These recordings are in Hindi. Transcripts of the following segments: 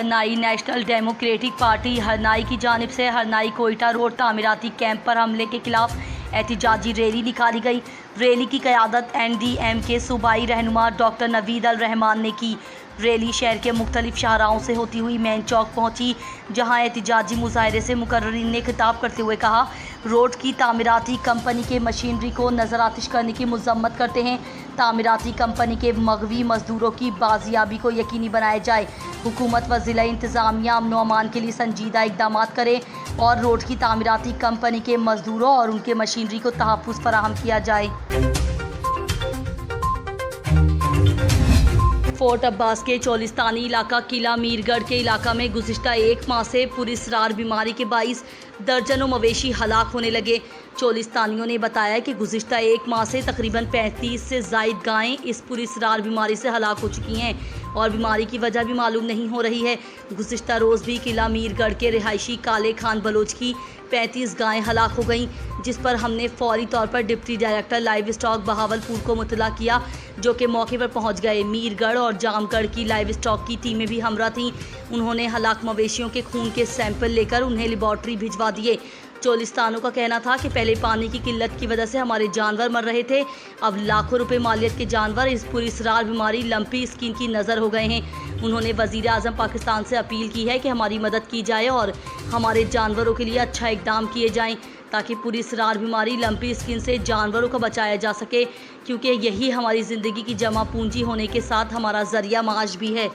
Harnai national democratic party Harnai की जानिब से हरनाई कोयटा रोड तामीराती कैंप पर हमले के खिलाफ एहतिजाजी रैली निकाली गई। रैली की क़यादत NDM के सूबाई रहनुमा डॉक्टर नवीद अल रहमान ने की। रैली शहर के मुख्तलिफ शाहराहों से होती हुई मेन चौक पहुंची, जहां एहतिजाजी मुजाहरे से मुकर्रिरीन ने खिताब करते हुए कहा, रोड की तामीराती कंपनी के मशीनरी को नज़र आतिश करने की मजम्मत करते हैं। तामीराती कंपनी के मगवी मजदूरों की बाजियाबी को यकीनी बनाया जाए। हुकूमत व ज़िला इंतज़ामिया अमन व अमान के लिए संजीदा इक़दाम करे और रोड की तामीराती कंपनी के मजदूरों और उनके मशीनरी को तहफ़्फ़ुज़ फराहम किया जाए। फोर्ट अब्बास के चोलिस्तानी इलाका किला मीरगढ़ के इलाका में गुज़िश्ता एक माह से पुरअसरार बीमारी के बाइस दर्जनों मवेशी हलाक होने लगे। चोलिस्तानियों ने बताया कि गुज़िश्ता एक माह से तकरीबन 35 से ज़ायद गायें इस पुरअसरार बीमारी से हलाक हो चुकी हैं और बीमारी की वजह भी मालूम नहीं हो रही है। गुज़िश्ता रोज़ भी किला मीरगढ़ के रिहायशी काले खान बलोच की 35 गायें हलाक हो गईं, जिस पर हमने फौरी तौर पर deputy director live stock Bahawalpur को मुतला किया, जो कि मौके पर पहुंच गए। मीरगढ़ और जामगढ़ की लाइव स्टॉक की टीमें भी हमरा थीं। उन्होंने हलाक मवेशियों के खून के सैंपल लेकर उन्हें लेबॉर्ट्री भिजवा दिए। चोलिस्तानों का कहना था कि पहले पानी की किल्लत की वजह से हमारे जानवर मर रहे थे, अब लाखों रुपए मालियत के जानवर इस पुरअसरार बीमारी लंपी स्किन की नज़र हो गए हैं। उन्होंने वज़ीर आज़म पाकिस्तान से अपील की है कि हमारी मदद की जाए और हमारे जानवरों के लिए अच्छा इक़दाम किए जाएँ, ताकि पुरअसरार बीमारी लंपी स्किन से जानवरों को बचाया जा सके, क्योंकि यही हमारी ज़िंदगी की जमा पूंजी होने के साथ हमारा ज़रिया माश भी है।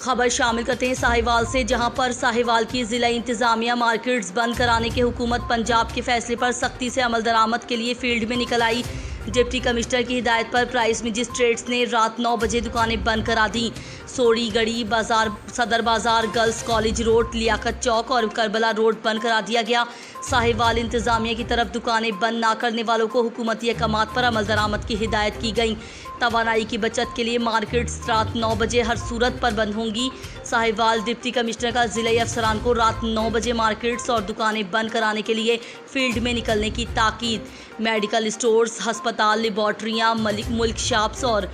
खबर शामिल करते हैं साहिवाल से, जहां पर साहिवाल की ज़िला इंतज़ामिया मार्केट्स बंद कराने के हुकूमत पंजाब के फैसले पर सख्ती से अमल दरामद के लिए फील्ड में निकल आई। डिप्टी कमिश्नर की हिदायत पर प्राइस मजिस्ट्रेट्स ने रात 9 बजे दुकानें बंद करा दी। सोड़ी गढ़ी बाजार, सदर बाजार, गर्ल्स कॉलेज रोड, लियाकत चौक और करबला रोड बंद करा दिया गया। साहिवाल इंतज़ामिया की तरफ दुकानें बंद ना करने वालों को हुकूमती अहकामात पर अमल दरामद की हिदायत की गई। तवानाई की बचत के लिए मार्केट्स रात 9 बजे हर सूरत पर बंद होंगी। साहिवाल डिप्टी कमिश्नर का ज़िले अफसरान को रात 9 बजे मार्केट्स और दुकानें बंद कराने के लिए फील्ड में निकलने की ताकीद। मेडिकल स्टोर्स, हस्पताल, लेबॉर्ट्रियाँ, मुल्क शॉप्स और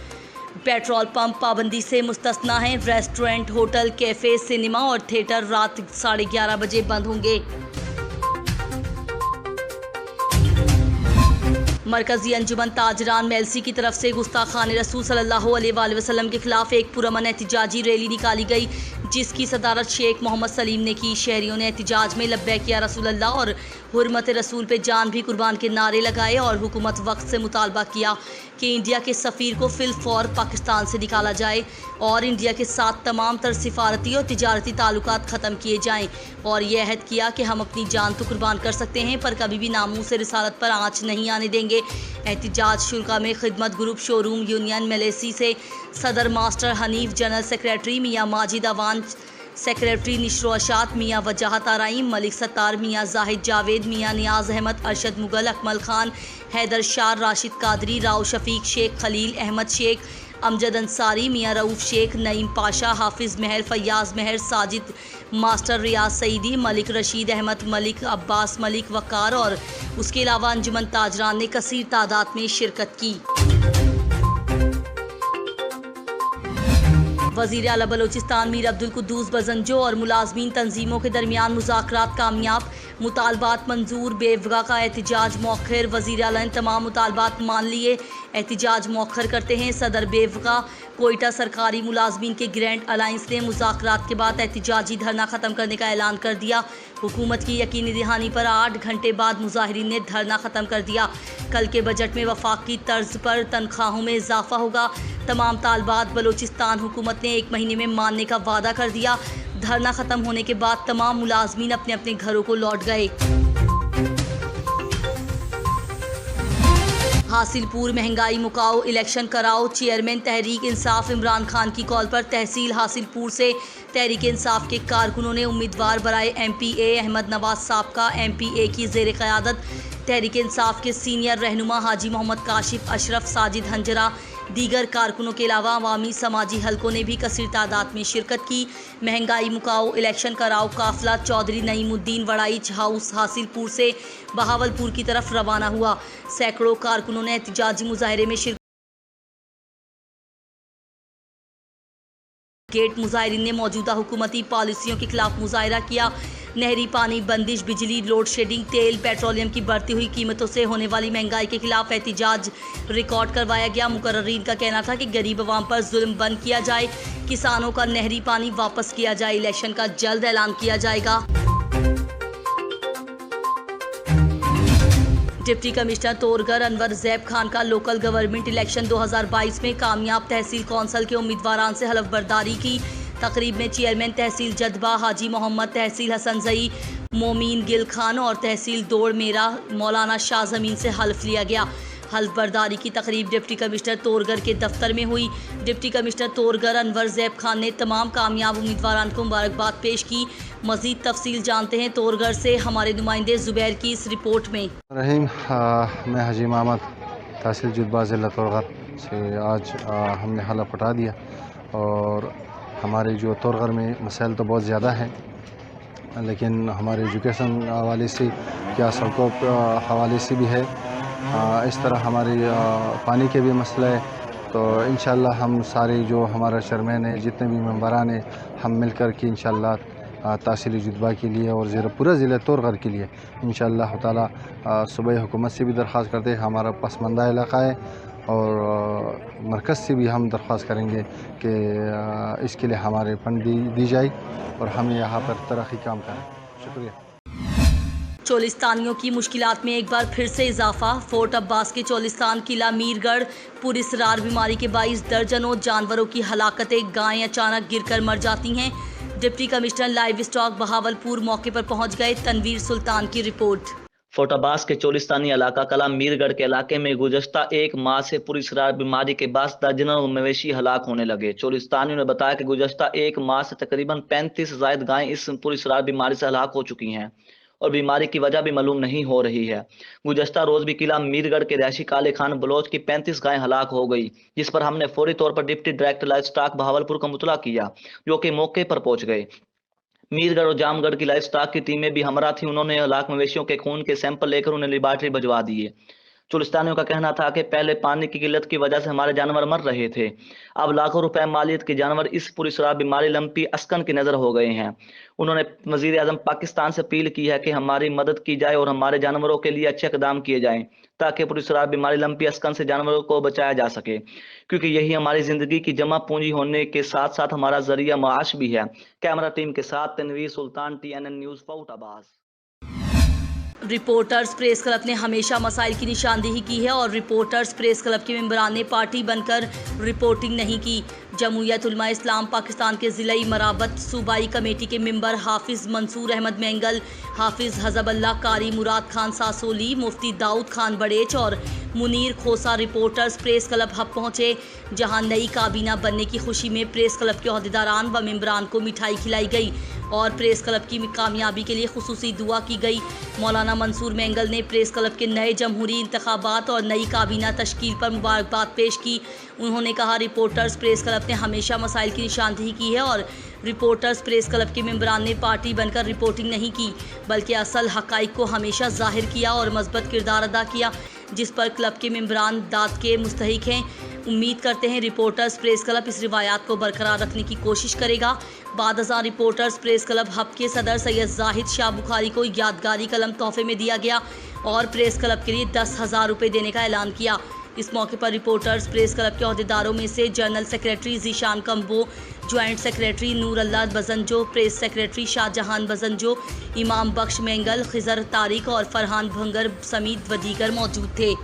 पेट्रोल पंप पाबंदी से मुस्तस्ना हैं। रेस्टोरेंट, होटल, कैफ़े, सिनेमा और थिएटर रात 11:30 बजे बंद होंगे। मरकज़ी अंजुमन ताजरान MLC की तरफ से गुस्ताखान रसूल सल्लल्लाहु अलैहि वसल्लम के खिलाफ एक पुरअमन एहतिजाजी रैली निकाली गई, जिसकी सदारत शेख मोहम्मद सलीम ने की। शहरियों ने एहतिजाज में लब्बैक या रसूल अल्लाह और हुर्मत रसूल पे जान भी कुर्बान के नारे लगाए और हुकूमत वक्त से मुतालबा किया कि इंडिया के सफ़ीर को फिलफौर पाकिस्तान से निकाला जाए और इंडिया के साथ तमाम तर सिफारती और तिजारती ताल्लुकात ख़त्म किए जाएँ, और यह अहद किया कि हम अपनी जान तो कुर्बान कर सकते हैं पर कभी भी नामूस रिसालत पर आँच नहीं आने देंगे। एहतिजाज शुल्का में खिदमत ग्रुप शोरूम यूनियन MLC से सदर मास्टर हनीफ, जनरल सेक्रेटरी मियाँ माजिद अवान, सेक्रेटरी निशरो अशात मियाँ वजाहत आराइम, मलिक सत्तार, मियाँ जाहिद जावेद, मियाँ नियाज अहमद, अरशद मुगल, अकमल खान, हैदर शाह, राशिद कादरी, राव शफीक शेख, खलील अहमद शेख, अमजद अंसारी, मियाँ रऊफ़ शेख, नईम पाशा, हाफिज़ महर, फयाज़ महर, साजिद मास्टर, रियाज सईदी, मलिक रशीद अहमद, मलिक अब्बास, मलिक वक़ार और उसके अलावा अंजुमन ताजरान ने कसीर तादाद में शिरकत की। वज़ीर आला बलोचिस्तान मीर अब्दुल कुद्दूस बज़ंजो और मुलाजमीन तंजीमों के दरमियान मुज़ाकरात कामयाब, मुतालबात मंजूर, बेवगा का एहतिजाज मौखर। वज़ीर आला ने तमाम मुतालबात मान लिए, एहतिजाज मौखर करते हैं। सदर बेवगा कोयटा सरकारी मुलाजमीन के ग्रैंड अलाइंस ने मुज़ाकरात के बाद एहतिजाजी धरना ख़त्म करने का ऐलान कर दिया। हुकूमत की यकीनी दहानी पर 8 घंटे बाद मुजाहिरीन ने धरना ख़त्म कर दिया। कल के बजट में वफाकी तर्ज पर तनख्वाहों में इजाफा होगा। तमाम तालबात बलोचिस्तान हुकूमत ने 1 महीने में मानने का वादा कर दिया। धरना ख़त्म होने के बाद तमाम मुलाजमीन अपने अपने घरों को लौट गए। हासिलपुर महंगाई मुकाओ, इलेक्शन कराओ। चेयरमैन तहरीक इंसाफ इमरान खान की कॉल पर तहसील हासिलपुर से तहरीक इंसाफ के कारकुनों ने उम्मीदवार बराए MPA अहमद नवाज साहब का MPA की ज़ेर क़यादत तहरीक इंसाफ के सीनियर रहनुमा हाजी मोहम्मद काशिफ, अशरफ, साजिद हंजरा, दीगर कारकुनों के अलावा अवामी समाजी हलकों ने भी कसीर तादाद में शिरकत की। महंगाई मुकाओ, इलेक्शन कराओ काफिला चौधरी नईमुद्दीन वड़ाइच हाउस हासिलपुर से बहावलपुर की तरफ रवाना हुआ। सैकड़ों कारकुनों ने एहतिजाजी मुजाहरे में शिरकत गेट मुजाहिरीन ने मौजूदा हुकूमती पॉलिसियों के खिलाफ मुजाहरा किया। नहरी पानी बंदिश, बिजली लोड शेडिंग, तेल पेट्रोलियम की बढ़ती हुई कीमतों से होने वाली महंगाई के खिलाफ एहतिजाज रिकॉर्ड करवाया गया। मुकर्रीन का कहना था कि गरीब अवाम पर जुल्म बंद किया जाए, किसानों का नहरी पानी वापस किया जाए, इलेक्शन का जल्द ऐलान किया जाएगा। डिप्टी कमिश्नर तोरगर अनवर जैब खान का लोकल गवर्नमेंट इलेक्शन 2022 में कामयाब तहसील कौंसल के उम्मीदवारान से हलफ बर्दारी की। तकरीब में चेयरमैन तहसील जदबा हाजी मोहम्मद, तहसील हसनजई मोमीन गिल खान और तहसील दौड़ मेरा मौलाना शाह जमीन से हल्फ लिया गया। हल्फ बर्दारी की तकरीब डिप्टी कमिश्नर तोरगर के दफ्तर में हुई। डिप्टी कमिश्नर तोरगर अनवर जैब खान ने तमाम कामयाब उम्मीदवारान को मुबारकबाद पेश की। मजीद तफसील जानते हैं तोरगर से हमारे नुमाइंदे जुबैर की इस रिपोर्ट में। मैं हाजी मोहम्मद तहसील जुदबा ज़िला तोरगर से आज हमने हलफ उठा दिया और हमारे जो तोरगर में मसाइल तो बहुत ज़्यादा हैं, लेकिन हमारे एजुकेशन हवाले से या सड़कों हवाले से भी है। इस तरह हमारी पानी के भी मसला है। तो इंशाल्लाह हम सारे जो हमारा चेयरमैन है, जितने भी मेंबरान हैं, हम मिलकर के इंशाल्लाह तहसील जुदबा के लिए और पूरा ज़िला तोरगर के लिए इंशाल्लाह ताला सूबाई हुकूमत से भी दरख्वास्त करते हैं। हमारा पसमानदा इलाका है और मरकज़ से भी हम दरख्वास्त करेंगे कि इसके लिए हमारे फंड दी जाए और हम यहाँ पर तरक्की काम करें। शुक्रिया। चोलिस्तानियों की मुश्किलात में एक बार फिर से इजाफा। फोर्ट अब्बास के चोलिस्तान किला मीरगढ़ पुरस्रार बीमारी के बाइस दर्जनों जानवरों की हलाकतें, गायें अचानक गिरकर मर जाती हैं। Deputy commissioner live stock Bahawalpur मौके पर पहुंच गए। तनवीर सुल्तान की रिपोर्ट। फोर्ट अब्बास के चोलिस्तानी इलाका कला मीरगढ़ के इलाके में गुज़श्ता एक माह से पुरस्रार बीमारी के बाद दर्जनों मवेशी हलाक होने लगे। चोलिस्तानियों ने बताया कि गुज़श्ता एक माह से तकरीबन 35 जायद गायें इस पुरस्रार बीमारी से हलाक हो चुकी हैं और बीमारी की वजह भी मालूम नहीं हो रही है। गुज़श्ता रोज भी किला मीरगढ़ के रैशी काले खान बलोच की 35 गायें हलाक हो गई, जिस पर हमने फौरी तौर पर deputy director life stock Bahawalpur का मुतला किया, जो कि मौके पर पहुंच गए। मीरगढ़ और जामगढ़ की लाइफ स्टॉक की टीमें भी हमरा थी। उन्होंने हलाक मवेशियों के खून के सैंपल लेकर उन्हें लेबॉर्टरी भिजवा दिए। चुलिस्तानियों का कहना था कि पहले पानी की किल्लत की वजह से हमारे जानवर मर रहे थे, अब लाखों रुपए मालियत के जानवर इस पुरस्रार बीमारी लंपी अस्कन की नजर हो गए हैं। उन्होंने वजीर आजम पाकिस्तान से अपील की है कि हमारी मदद की जाए और हमारे जानवरों के लिए अच्छे इकदाम किए जाएं, ताकि पुरस्रार बीमारी लंपी अस्कन से जानवरों को बचाया जा सके, क्योंकि यही हमारी जिंदगी की जमा पूंजी होने के साथ साथ हमारा जरिया माश भी है। कैमरा टीम के साथ तनवीर सुल्तान, TNN news, fort Abbas. Reporters press club ने हमेशा मसाइल की निशानदेही की है और रिपोर्टर्स प्रेस क्लब के मेंबरान ने पार्टी बनकर रिपोर्टिंग नहीं की। जमूयत उलमा इस्लाम पाकिस्तान के ज़िलाई मराबत सूबाई कमेटी के मेंबर हाफिज़ मंसूर अहमद मैंगल, हाफिज़ हज़बल्ला कारी, मुराद खान सासोली, मुफ्ती दाऊद खान बड़ेच और मुनीर खोसा रिपोर्टर्स प्रेस क्लब हब पहुँचे, जहाँ नई काबीना बनने की खुशी में प्रेस क्लब के अहदेदारान व मेंबरान को मिठाई खिलाई गई और प्रेस क्लब की कामयाबी के लिए खुसूसी दुआ की गई। मौलाना मंसूर मैंगल ने प्रेस क्लब के नए जमहूरी इंतखाबात और नई काबीना तश्कील पर मुबारकबाद पेश की। उन्होंने कहा, रिपोर्टर्स प्रेस क्लब ने हमेशा मसाइल की निशानदेही की है और रिपोर्टर्स प्रेस क्लब के मेंबरान ने पार्टी बनकर रिपोर्टिंग नहीं की, बल्कि असल हकाइक को हमेशा जाहिर किया और मस्बत किरदार अदा किया, जिस पर क्लब के मेंबरान दाद के मुस्तहिक हैं। उम्मीद करते हैं रिपोर्टर्स प्रेस क्लब इस रिवायात को बरकरार रखने की कोशिश करेगा। बाद अज़ां रिपोर्टर्स प्रेस क्लब हब के सदर सैयद जाहिद शाह बुखारी को यादगारी कलम तोहफे में दिया गया और प्रेस क्लब के लिए 10,000 रुपये देने का ऐलान किया। इस मौके पर रिपोर्टर्स प्रेस क्लब के अहदेदारों में से general secretary Zeeshan Kambo, joint secretary Noor Allah Bizenjo, press secretary Shahjahan Bizenjo, Imam Bakhsh mangle, Khizr Tariq और फरहान भंगर समेत व दीगर मौजूद थे।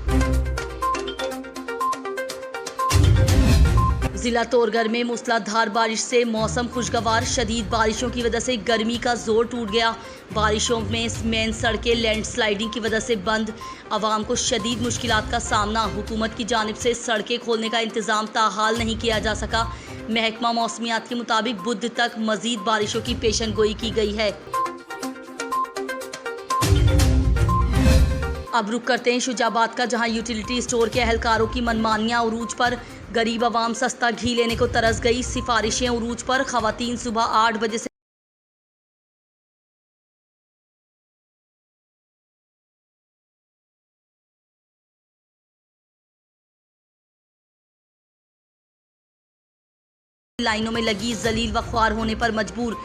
जिला तोरगर में मूसलाधार बारिश से मौसम खुशगवार। शदीद बारिशों की वजह से गर्मी का जोर टूट गया। बारिशों में मेन सड़कें लैंडस्लाइडिंग की वजह से बंद। आवाम को शदीद मुश्किलात का सामना। हुकूमत की जानिब से सड़कें खोलने का इंतज़ाम ताहाल नहीं किया जा सका। महकमा मौसमियात के मुताबिक बुध तक मजीद बारिशों की पेशन गोई की गई है। अब रुक करते हैं शुजाबाद का, जहां यूटिलिटी स्टोर के अहलकारों की मनमानियां उरूज पर। गरीब आवाम सस्ता घी लेने को तरस गई। सिफारिशें उरूज पर। खवातीन सुबह 8 बजे से लाइनों में लगी जलील व ख्वार होने पर मजबूर।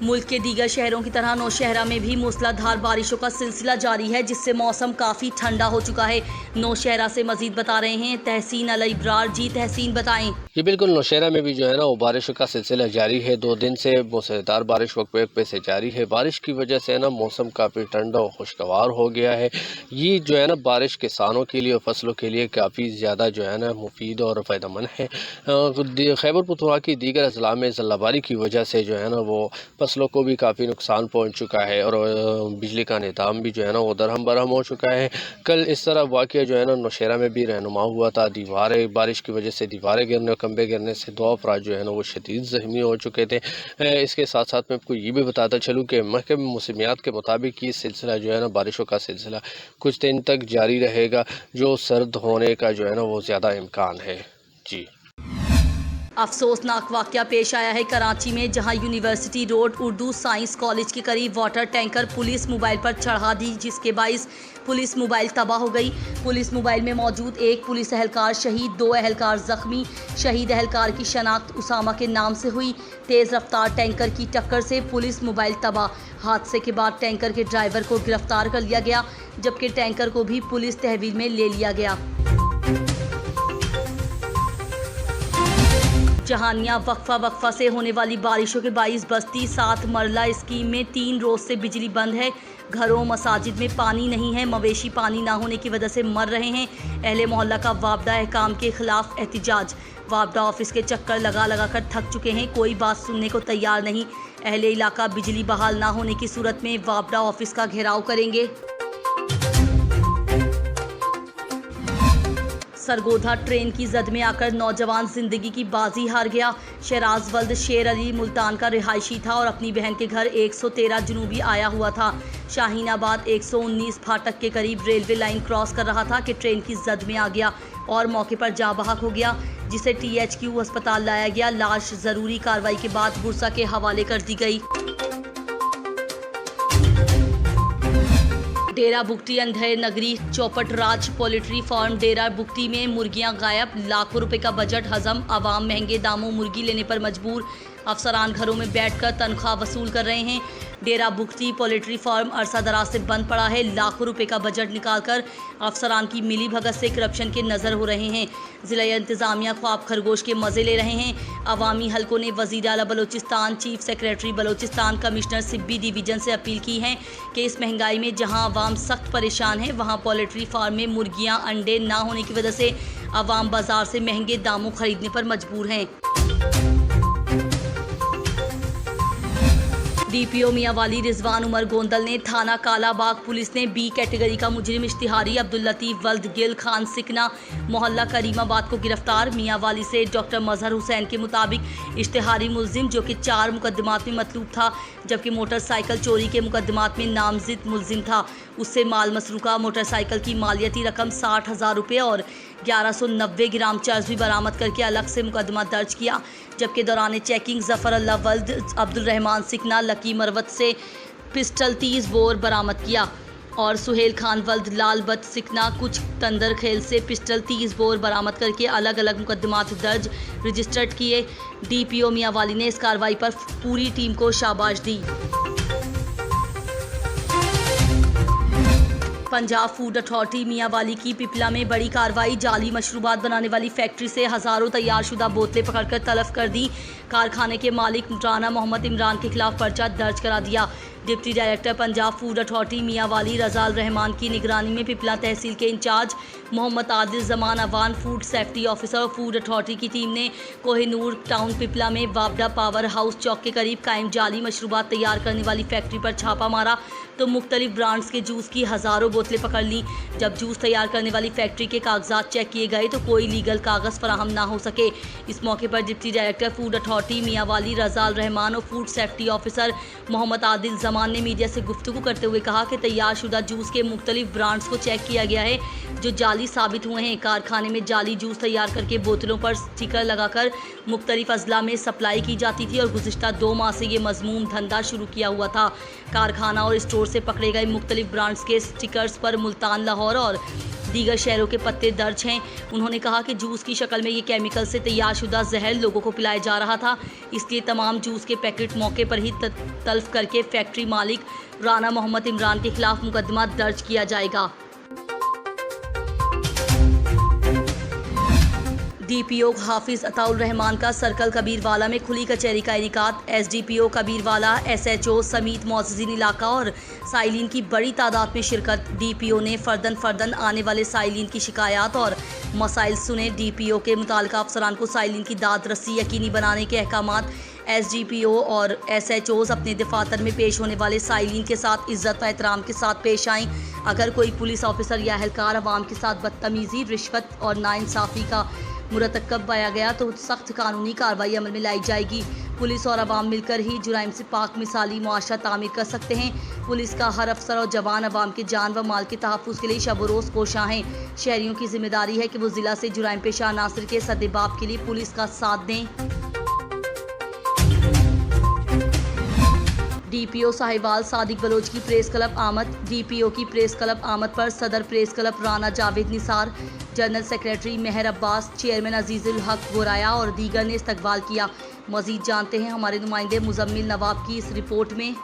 मुल्क के दीगर शहरों की तरह नौशहरा में भी मूसलाधार बारिशों का सिलसिला जारी है, जिससे मौसम काफ़ी ठंडा हो चुका है। नौशहरा से मजीद बता रहे हैं तहसीन अल इब्रार। जी तहसीन बताएं। जी बिल्कुल, नौशहरा में भी जो है ना वो बारिशों का सिलसिला जारी है। 2 दिन से मूसलाधार बारिश वक्त पे से जारी है। बारिश की वजह से ना मौसम काफ़ी ठंडा और खुशगवार हो गया है। ये जो है ना बारिश किसानों के लिए और फसलों के लिए काफ़ी ज़्यादा जो है ना मुफीद और फ़ायदेमंद है। खैबर पख्तूनख्वा की दीगर अजला में ज़ल्लाबारी की वजह से जो है ना वो फसलों को भी काफ़ी नुकसान पहुंच चुका है और बिजली का निज़ाम भी जो है ना वो दरहम बरहम हो चुका है। कल इस तरह वाक़या जो है ना नौशहरा में भी रहनुमा हुआ था। दीवारें बारिश की वजह से दीवारें गिरने, खंबे गिरने से 2 अफराद जो है ना वो शदीद ज़ख्मी हो चुके थे। इसके साथ साथ मैं आपको ये भी बताता चलूँ कि महकमे मौसमियात के मुताबिक ये सिलसिला जो है ना बारिशों का सिलसिला कुछ दिन तक जारी रहेगा, जो सर्द होने का जो है ना वो ज़्यादा इम्कान है। जी अफसोसनाक वाक़या पेश आया है कराची में, जहां university road Urdu science college के करीब वाटर टैंकर पुलिस मोबाइल पर चढ़ा दी, जिसके बाइस पुलिस मोबाइल तबाह हो गई। पुलिस मोबाइल में मौजूद 1 पुलिस एहलकार शहीद, 2 एहलकार जख्मी। शहीद एहलकार की शनाख्त उसामा के नाम से हुई। तेज़ रफ्तार टैंकर की टक्कर से पुलिस मोबाइल तबाह। हादसे के बाद टैंकर के ड्राइवर को गिरफ्तार कर लिया गया, जबकि टैंकर को भी पुलिस तहवील में ले लिया गया। जहानिया वक्फा से होने वाली बारिशों के बाइस बस्ती 7 मरला स्कीम में 3 रोज से बिजली बंद है। घरों मसाजिद में पानी नहीं है। मवेशी पानी ना होने की वजह से मर रहे हैं। अहले मोहल्ला का वापडा अहकाम के खिलाफ एहतिजाज। वापडा ऑफिस के चक्कर लगा कर थक चुके हैं, कोई बात सुनने को तैयार नहीं। अहले इलाका बिजली बहाल ना होने की सूरत में वापडा ऑफिस का घेराव करेंगे। सरगोधा ट्रेन की जद में आकर नौजवान जिंदगी की बाजी हार गया। शहराज वल्द शेर अली मुल्तान का रिहायशी था और अपनी बहन के घर 113 जनूबी आया हुआ था। शाहीनाबाद 119 फाटक के करीब रेलवे लाइन क्रॉस कर रहा था कि ट्रेन की जद में आ गया और मौके पर जाँ बहक हो गया, जिसे THQ अस्पताल लाया गया। लाश जरूरी कार्रवाई के बाद बुरसा के हवाले कर दी गई। डेरा बुगटी अंधेर नगरी चौपट राज पोल्ट्री फार्म डेरा बुगटी में मुर्गियां गायब। लाखों रुपए का बजट हजम। आवाम महंगे दामों मुर्गी लेने पर मजबूर। अफसरान घरों में बैठकर तनख्वाह वसूल कर रहे हैं। डेरा बुगटी पोल्ट्री फार्म अरसा दराज से बंद पड़ा है। लाखों रुपए का बजट निकालकर अफसरान की मिली भगत से करप्शन के नज़र हो रहे हैं। ज़िला इंतज़ामिया ख्वाब खरगोश के मज़े ले रहे हैं। अवामी हलकों ने वज़ीर आला Balochistan, chief secretary Balochistan, commissioner Sibi division से अपील की है कि इस महंगाई में जहां अवाम सख्त परेशान है, वहां पोल्ट्री फार्म में मुर्गियां अंडे ना होने की वजह से अवाम बाजार से महंगे दामों खरीदने पर मजबूर हैं। DPO मियांवाली रिजवान उमर गोंदल ने थाना कालाबाग पुलिस ने B कैटेगरी का मुजरिम इश्तिहारी अब्दुल लतीफ़ वल्द गिल खान सिकना मोहल्ला करीमाबाद को गिरफ्तार। मियांवाली से डॉक्टर मजहर हुसैन के मुताबिक इश्तिहारी मुलजिम, जो कि 4 मुकदमात में मतलूब था, जबकि मोटरसाइकिल चोरी के मुकदमात में नामजिद मुलजिम था। उससे माल मसरूका मोटरसाइकिल की मालियती रकम 60,000 रुपये और 1190 ग्राम चर्च भी बरामद करके अलग से मुकदमा दर्ज किया। जबकि दौरान चेकिंग जफ़र अल्लाह वल्द अब्दुल रहमान सिकना लकी मरवत से पिस्टल 30 बोर बरामद किया और सुहेल खान वल्द लाल बत सिकना कुछ तंदर खेल से पिस्टल 30 बोर बरामद करके अलग अलग मुकदमात दर्ज रजिस्टर्ड किए। DPO मियांवाली ने इस कार्रवाई पर पूरी टीम को शाबाश दी। पंजाब फूड अथॉरिटी मियांवाली की पिपला में बड़ी कार्रवाई। जाली मशरूबात बनाने वाली फैक्ट्री से हज़ारों तैयारशुदा बोतलें पकड़कर तलब कर दी। कारखाने के मालिक राना मोहम्मद इमरान के खिलाफ पर्चा दर्ज करा दिया। Deputy director Punjab food authority Mianwali Rajal Rehman की निगरानी में पिपला तहसील के in charge Mohammad Adil Zaman Awan, food safety officer और फूड अथॉरिटी की टीम ने कोहिनूर टाउन पिपला में वापडा पावर हाउस चौक के करीब कायम जाली मशरूबात तैयार करने वाली फैक्ट्री पर छापा मारा तो मुख्तलिफ ब्रांड्स के जूस की हज़ारों बोतलें पकड़ लीं। जब जूस तैयार करने वाली फैक्ट्री के कागजात चेक किए गए तो कोई लीगल कागज़ फराहम ना हो सके। इस मौके पर deputy director food authority Mianwali Rajal Rehman और food safety officer Mohammad Adil Zaman ने मीडिया से गुफ्तगू करते हुए कहा कि तैयारशुदा जूस के मुख्तलिफ ब्रांड्स को चेक किया गया है जो जाली साबित हुए हैं। कारखाने में जाली जूस तैयार करके बोतलों पर स्टिकर लगाकर मुख्तलिफ अजला में सप्लाई की जाती थी और गुज़िश्ता 2 माह से ये मज़मूम धंधा शुरू किया हुआ था। कारखाना और स्टोर से पकड़े गए मुख्तलिफ ब्रांड्स के स्टिकर्स पर मुल्तान, लाहौर और दीगर शहरों के पत्ते दर्ज हैं। उन्होंने कहा कि जूस की शक्ल में ये केमिकल से तैयार शुदा जहर लोगों को पिलाया जा रहा था, इसलिए तमाम जूस के पैकेट मौके पर ही तल्फ करके फैक्ट्री मालिक राना मोहम्मद इमरान के खिलाफ मुकदमा दर्ज किया जाएगा। डीपीओ हाफिज अताउल रहमान का सर्कल कबीरवाला में खुली कचहरी का इनेकाद। एसडीपीओ कबीरवाला, एसएचओ समीत मोअज़्ज़िज़ीन इलाका और साइलिन की बड़ी तादाद में शिरकत। डीपीओ ने फर्दन आने वाले साइलिन की शिकायत और मसाइल सुने। डीपीओ के मुताल्लिका अफसरान को साइलिन की दाद रसी यकीनी बनाने के अहकामात। एसडीपीओ और एसएचओज अपने दफातर में पेश होने वाले साइलिन के साथ इज्जत व एहतराम के साथ पेश आएँ। अगर कोई पुलिस ऑफिसर या अहलकार अवाम के साथ बदतमीज़ी, रिश्वत और नाइंसाफ़ी का मुरतकब पाया गया तो सख्त कानूनी कार्रवाई अमल में लाई जाएगी। पुलिस और अवाम मिलकर ही जुराइम से पाक मिसाली मुआशरा तामीर कर सकते हैं। पुलिस का हर अफसर और जवान अवाम के जान व माल के तहफ़्फ़ुज़ के लिए शब रोज़ कोशां हैं। शहरियों की जिम्मेदारी है कि वो ज़िला से जुराइम पेशा अनासर के सद्देबाब के लिए पुलिस का साथ दें। डीपीओ साहिवाल सादिक बलोच की प्रेस क्लब आमद। डीपीओ की प्रेस क्लब आमद पर सदर press club Rana Javed Nisar, general secretary Mehar Abbas, chairman Azizul Haq Goraya और दीगर ने इस्तकबाल किया। मजीद जानते हैं हमारे नुमाइंदे मुजम्मिल नवाब की इस रिपोर्ट में।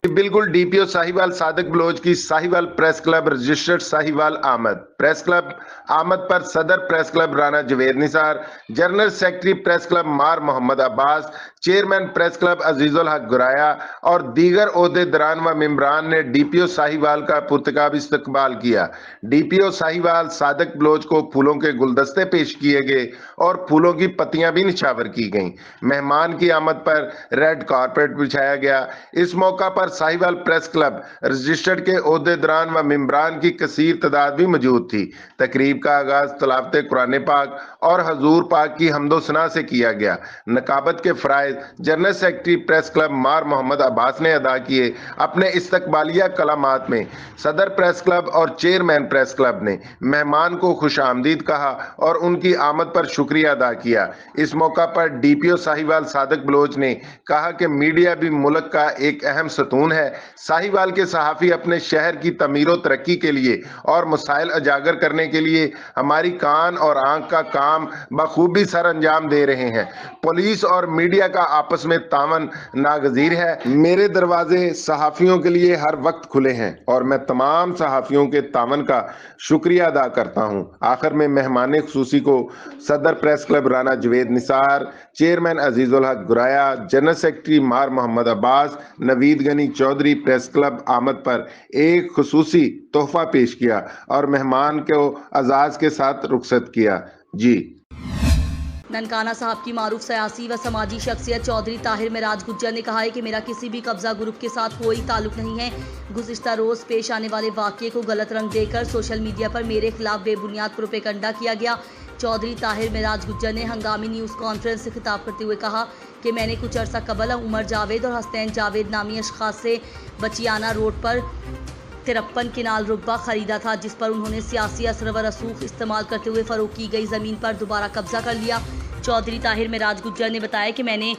बिल्कुल, डीपीओ साहिवाल सादिक बलोच की Sahiwal press club registered Sahiwal आमद। प्रेस क्लब आमद पर सदर press club Rana Javed Nisar, general secretary press club मार Mohammad Abbas, chairman press club Azizul Haq Goraya और दीगर ओहदेदारान व मेंबरान ने डीपीओ साहिवाल का पुरतकाब इस्तकबाल किया। डीपीओ साहिवाल सादिक बलोच को फूलों के गुलदस्ते पेश किए गए और फूलों की पत्तियां भी निछावर की गईं। मेहमान की आमद पर रेड कारपेट बिछाया गया। इस मौका पर साहिवाल प्रेस क्लब रजिस्टर्ड के ओहदेदारान व मेंबरान की कसीर तादाद भी मौजूद थी। तकरीब का आगाज तलावत कुरान पाक और हजूर पाक की हम्दो सना से किया गया। नकाबत के फराइज जनरल सेक्रेटरी प्रेस क्लब मार मोहम्मद अब्बास ने अदा किए। अपने इस्तकबालिया कलामात में सदर प्रेस क्लब और चेयरमैन प्रेस क्लब ने मेहमान को खुश आमदीद कहा और उनकी आमद पर शुक्रिया अदा किया। इस मौका पर डीपीओ साहिवाल सादिक बलोच ने कहा कि मीडिया भी मुल्क का एक अहम सतून है। साहिवाल के सहाफ़ी अपने शहर की तमीर और तरक्की के लिए और मसाइल उजागर करने के लिए हमारी कान और आंख का काम बखूबी सर अंजाम दे रहे हैं। पुलिस और मीडिया का आपस में तावन नागजीर है। मेरे दरवाजे सहाफ़ियों के लिए हर वक्त खुले हैं और मैं तमाम सहाफ़ियों के तावन का शुक्रिया अदा करता हूँ। आखिर में मेहमान खुसूसी को सदर press club Rana Javed Nisar, chairman Azizul Haq Guraya, general secretary मार मोहम्मद अब्बास, नवीद गनी चौधरी प्रेस क्लब आमद पर एक खुसूसी तोहफा पेश किया और मेहमान को अजाज के साथ रुखसत किया। जी। ननकाना साहब की मारूफ सियासी व समाजी शख्सियत चौधरी ताहिर मेराज गुज्जर ने कहा है कि मेरा किसी भी कब्जा ग्रुप के साथ कोई ताल्लुक नहीं है। गुज़िश्ता रोज़ पेश आने वाले वाक़ये को गलत रंग देकर सोशल मीडिया पर मेरे खिलाफ बेबुनियाद प्रोपेगेंडा किया गया। चौधरी ताहिर मेराज गुज्जर ने हंगामी न्यूज़ कॉन्फ्रेंस से खिताब करते हुए कहा कि मैंने कुछ अरसा कबल उमर जावेद और हसनैन जावेद नामी अशखास से बचियाना रोड पर 53 किनाल रुकबा खरीदा था, जिस पर उन्होंने सियासी असर व रसूख इस्तेमाल करते हुए फ़रोग की गई ज़मीन पर दोबारा कब्जा कर लिया। चौधरी ताहिर मेराज गुज्जर ने बताया कि मैंने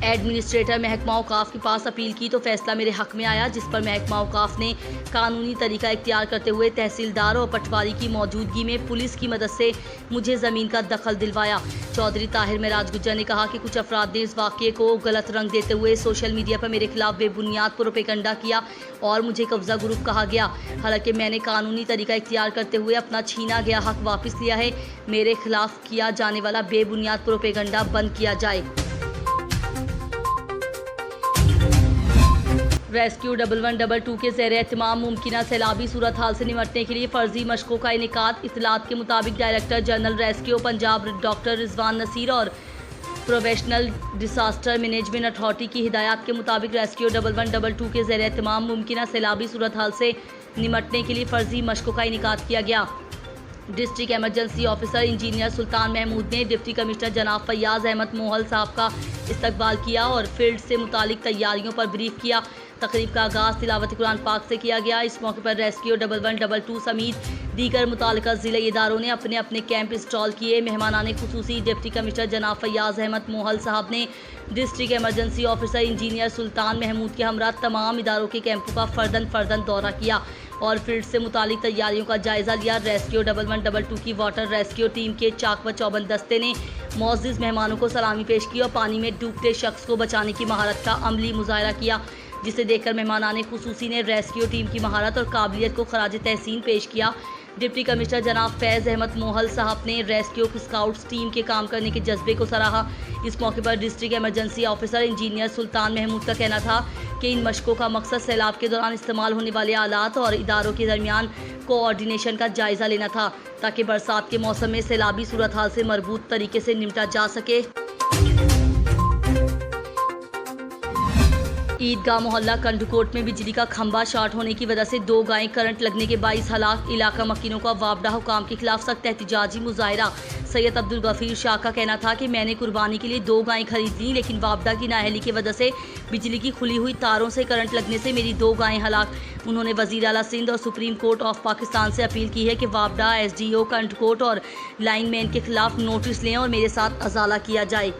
एडमिनिस्ट्रेटर महकमा औकाफ के पास अपील की तो फैसला मेरे हक में आया, जिस पर महकमा औकाफ ने कानूनी तरीका इख्तियार करते हुए तहसीलदार और पटवारी की मौजूदगी में पुलिस की मदद से मुझे ज़मीन का दखल दिलवाया। चौधरी ताहिर मेराज गुज्जर ने कहा कि कुछ अफराद ने इस वाक़ये को गलत रंग देते हुए सोशल मीडिया पर मेरे खिलाफ बेबुनियाद प्रोपेगेंडा किया और मुझे कब्जा ग्रुप कहा गया। हालांकि मैंने कानूनी तरीका इख्तियार करते हुए अपना छीना गया हक वापस लिया है। मेरे खिलाफ किया जाने वाला बेबुनियाद प्रोपेगेंडा बंद किया जाए। रेस्क्यू 1122 के ज़ेर एहतमाम मुमकिना सैलाबी सूरत हाल से निपटने के लिए फ़र्जी मशकों का इनेकाद। इत्तलात के मुताबिक director general rescue Punjab doctor Rizwan Naseer और प्रोफेशनल डिसास्टर मैनेजमेंट अथॉरिटी की हिदायत के मुताबिक रेस्क्यू 1122 के ज़ेर एहतमाम मुमकिना सैलाबी सूरत हाल से निपटने के लिए फ़र्जी मशकों का इनेकाद किया गया। डिस्ट्रिक्ट एमरजेंसी ऑफिसर इंजीनियर सुल्तान महमूद ने डिप्टी कमिश्नर जनाब फैयाज अहमद मोहल साहब का इस्तकबाल किया और फील्ड से मुतालिक तैयारियों पर ब्रीफ किया। तकरीब का आगाज़ तिलावत कुरान पाक से किया गया। इस मौके पर रेस्क्यू 1122 समेत दीगर मुतालिका ज़िले इदारों ने अपने अपने कैंप इंस्टॉल किए। मेहमानाने खुसूसी डिप्टी कमिश्नर जनाब फैयाज अहमद मोहल साहब ने डिस्ट्रिक्ट एमरजेंसी ऑफिसर इंजीनियर सुल्तान महमूद के हमरा तमाम इदारों के कैंपों का फर्दन दौरा किया। और फील्ड से मुतालिक तैयारियों का जायजा लिया। रेस्क्यू 1112 की वाटर रेस्क्यू टीम के चाक व चौबंद दस्ते ने मौजूद मेहमानों को सलामी पेश की और पानी में डूबते शख्स को बचाने की महारत का अमली मुजाहरा किया, जिसे देखकर मेहमानाने खुसूसी ने रेस्क्यू टीम की महारत और काबिलियत को खराज तहसीन पेश किया। डिप्टी कमिश्नर जनाब फैज़ अहमद मोहल साहब ने रेस्क्यू स्काउट्स टीम के काम करने के जज्बे को सराहा। इस मौके पर डिस्ट्रिक्ट इमरजेंसी ऑफिसर इंजीनियर सुल्तान महमूद का कहना था कि इन मशकों का मकसद सैलाब के दौरान इस्तेमाल होने वाले आलात और इदारों के दरमियान कोऑर्डिनेशन का जायजा लेना था, ताकि बरसात के मौसम में सैलाबी सूरत हाल से मरबूत तरीके से निपटा जा सके। ईदगाह मोहल्ला कंडकोट में बिजली का खंभा शॉर्ट होने की वजह से 2 गायें करंट लगने के 22 हलाक। इलाका मकीनों का वापडा हुकाम के खिलाफ सख्त एहतिजाजी मुजाहरा। सैयद अब्दुल गफीर शाह का कहना था कि मैंने कुर्बानी के लिए 2 गायें खरीद ली, लेकिन वापडा की नाअहली की वजह से बिजली की खुली हुई तारों से करंट लगने से मेरी 2 गायें हलाक। उन्होंने वजीर आला सिंध और सुप्रीम कोर्ट ऑफ पाकिस्तान से अपील की है कि वापडा SDO कंडकोट और लाइनमैन के खिलाफ नोटिस लें और मेरे साथ अजाला किया जाए।